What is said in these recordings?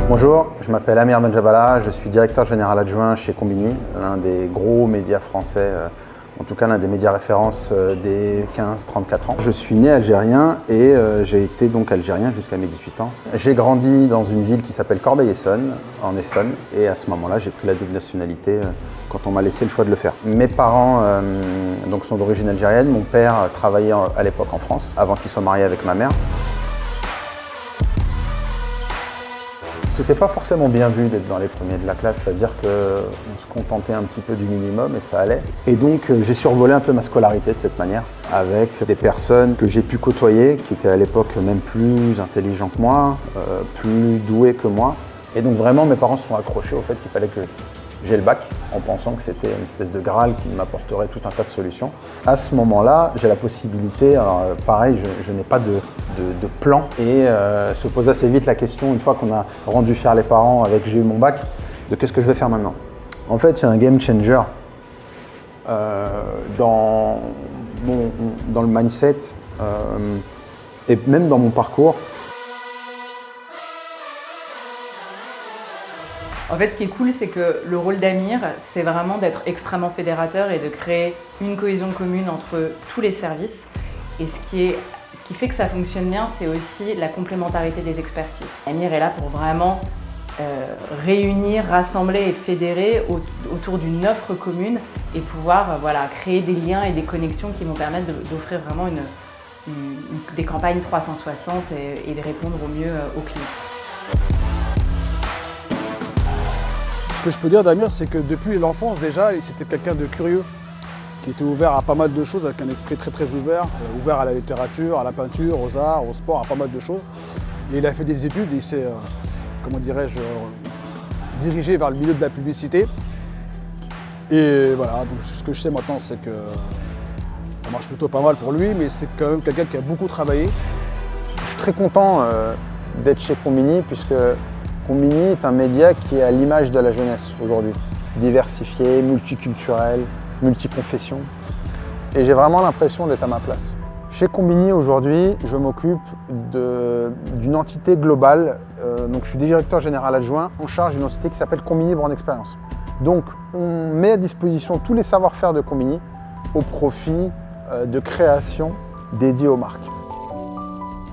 Bonjour, je m'appelle Amir Benjabala, je suis directeur général adjoint chez Combini, l'un des gros médias français, en tout cas l'un des médias références des 15-34 ans. Je suis né algérien et j'ai été donc algérien jusqu'à mes 18 ans. J'ai grandi dans une ville qui s'appelle Corbeil-Essonnes, en Essonne, et à ce moment-là j'ai pris la double nationalité quand on m'a laissé le choix de le faire. Mes parents donc sont d'origine algérienne, mon père travaillait à l'époque en France, avant qu'il soit marié avec ma mère. C'était pas forcément bien vu d'être dans les premiers de la classe, c'est-à-dire qu'on se contentait un petit peu du minimum et ça allait. Et donc j'ai survolé un peu ma scolarité de cette manière, avec des personnes que j'ai pu côtoyer, qui étaient à l'époque même plus intelligents que moi, plus doués que moi. Et donc vraiment mes parents se sont accrochés au fait qu'il fallait que j'ai le bac, en pensant que c'était une espèce de Graal qui m'apporterait tout un tas de solutions. À ce moment-là, j'ai la possibilité, alors pareil, je n'ai pas de plan, et se pose assez vite la question, une fois qu'on a rendu fiers les parents avec j'ai eu mon bac, de qu'est-ce que je vais faire maintenant. En fait, c'est un game changer dans le mindset et même dans mon parcours. En fait, ce qui est cool, c'est que le rôle d'Amir, c'est vraiment d'être extrêmement fédérateur et de créer une cohésion commune entre tous les services. Et ce qui fait que ça fonctionne bien, c'est aussi la complémentarité des expertises. Amir est là pour vraiment réunir, rassembler et fédérer autour d'une offre commune et pouvoir créer des liens et des connexions qui vont permettre d'offrir vraiment des campagnes 360 et de répondre au mieux aux clients. Ce que je peux dire d'Amir, c'est que depuis l'enfance déjà, c'était quelqu'un de curieux, qui était ouvert à pas mal de choses, avec un esprit très ouvert, ouvert à la littérature, à la peinture, aux arts, au sport, à pas mal de choses. Et il a fait des études, il s'est, comment dirais-je, dirigé vers le milieu de la publicité. Et voilà, donc ce que je sais maintenant, c'est que ça marche plutôt pas mal pour lui, mais c'est quand même quelqu'un qui a beaucoup travaillé. Je suis très content d'être chez Combini, puisque Combini est un média qui est à l'image de la jeunesse aujourd'hui, diversifié, multiculturel, multiconfession. Et j'ai vraiment l'impression d'être à ma place. Chez Combini aujourd'hui, je m'occupe d'une entité globale. Donc je suis directeur général adjoint en charge d'une entité qui s'appelle Combini Brand Experience. Donc on met à disposition tous les savoir-faire de Combini au profit de création dédiée aux marques.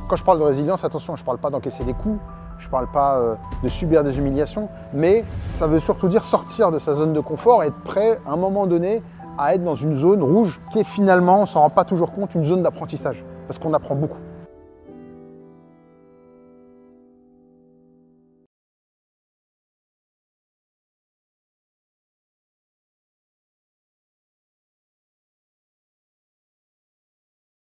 Quand je parle de résilience, attention, je ne parle pas d'encaisser des coups, je ne parle pas de subir des humiliations, mais ça veut surtout dire sortir de sa zone de confort et être prêt à un moment donné à être dans une zone rouge qui est finalement, on ne s'en rend pas toujours compte, une zone d'apprentissage, parce qu'on apprend beaucoup.